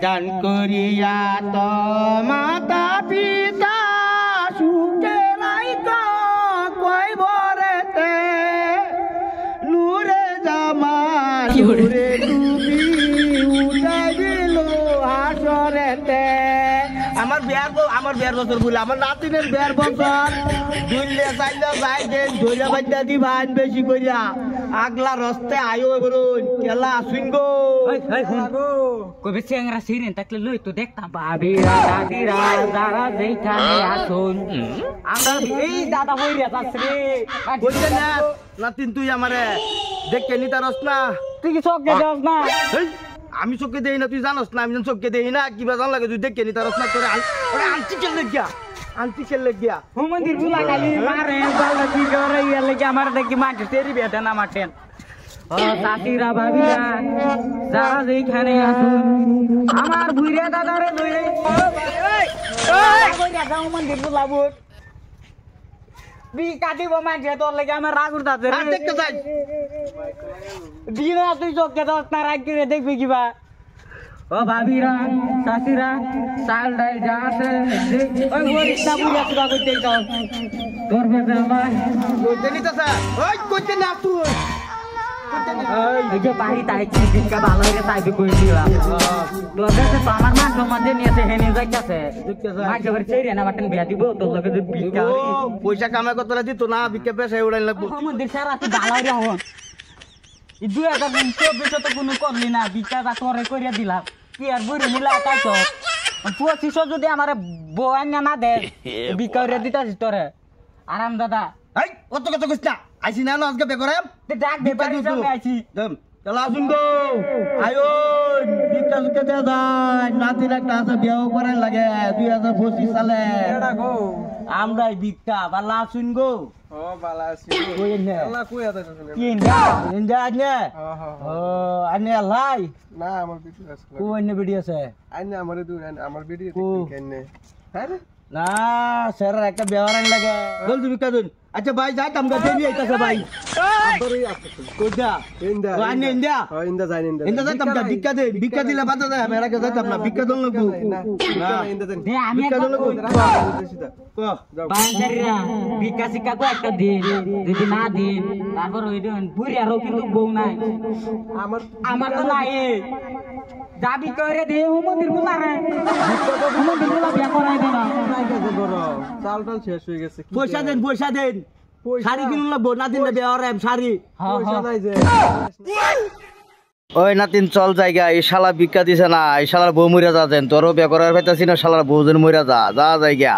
দান করিয়া তো মাতা পিতা সুখে রাইতা কই বরেতে নূরে জামাল নূরে ডুবি উঠাই দিল হাসরেতে। আমার বিয়ার বছর বলে আমার নাতিনের বিয়ার বছর দুইলে চাইলে যাই দেন ধৈর্য বাদ্যা দি ভান বেশি করিয়া আগলা রস্তে আয়ো বলুন কেলা আসুন গো কবে চেংরা সিরিন থাকলে লই তো দেখতাম ভাবিরা দাদিরা যারা যেখানে আসুন আমরা এই দাদা হইরা যাচ্ছে রে বলছে না নাতিন তুই আমারে দেখে নিতে রস না তুই কি চোখে যাস না আমি চোখে দেই না তুই জানোস না আমি চোখে দেই না কিবা জান লাগে তুই দেখে নিতে রস না তোরে আনছি খেলে গিয়া মন্দির গুলা খালি মারে বালা কি করে ইয়া লাগে আমার দেখি মাটি তেরি বেটা না মাঠেন ও সাতিরা ভাবিরা যারা যেখানে আসুন আমার বুইরা দাদারে লইলে কইরা যাও মন্দির গুলা বুট বি কাটিব মাঝে তোর লাগে আমার রাগ উঠতাছে আর দেখতে যাই দিনা তুই চোখে দশ না রাগ করে দেখবি কিবা ও ভাবিরা সাতিরা চাল ডাল যা আছে ওই গরিবটা বুইরা সুরা কইতে যাও তোর বেটা আমার কইতে নিতেছ ওই কইতে না তুই এই যে বাড়ি তাই চিকিৎসা ভালো হয়ে তাই কই দিলাম তোর কাছে তো আমার মান সম্মান যে নিয়েছে হেনে যাইতাছে মাঝে বাড়ি ছেড়ে না বাটন বিয়া দিব তোর লগে যে বিকা পয়সা কামাই করতে দিত না বিকে পেশা উড়াই লাগবো মন্দির সারা তুই ভালো হইরা হন এই 2024 তো কোনো করলি না বিকা যা করে কইরা দিলাম কি আর বুড়ি মিলা কাইছ 2500 যদি আমার বউ আইনা না দে বিকা করে দিতাছিস তোরে আরাম দাদা এই কত কত কইছ না আইছি না আজকে বে করে তে ডাক দে বাড়ি সামনে আইছি দম চলা আসুন গো আয়ো বিকাশ কে দে দাই নাতির একটা আছে বিয়াও করার লাগে 2025 সালে এডা গো আমরাই বিকা বালা আসুন গো ও বালা আছি কই নে আল্লাহ কই আতা শুনে তিন যা আনে ও আনে লাই না আমার ভিডিও আছে কই নে ভিডিও আছে আইনে আমারে দুই আমার ভিডিও কেনে হ্যাঁ না স্যার একটা ব্যবহার লাগে বল তুমি কাদুন আচ্ছা ভাই যাই কাম করতে দিই আইতাছে ভাই আদরই আছে কোদা ইন্দা ও আনে ইন্দা ও ইন্দা যাই ইন্দা ইন্দা যাইতাম না ভিক্ষা দিলে বাদ দে আমি আগে যাইতাম না ভিক্ষা দল লাগবো না ইন্দা দেন দে আমি ভিক্ষা দল লাগবো কো বাজারিরা বিকাশিকা কো একটা দিন যদি না দিন তারপর ওই দিন বুড়ি আরো কিন্তু বউ নাই আমার তো নাই দাবি করে দে ও মন্দির গুলা রে মন্দির গুলা বিয়া করাই দে না চাল টাল শেষ হয়ে গেছে পয়সা দেন শাড়ি কিনুন লাগবো নাতিন ব্যবহার শাড়ি পয়সা নাই যে ওই নাতিন চল জায়গা এই শালা ভিক্ষা দিছে না এই শালার বউ মরিয়া যা দেন তোরও বিয়া করার পাইতাছি না শালার বউজন মরিয়া যা জায়গা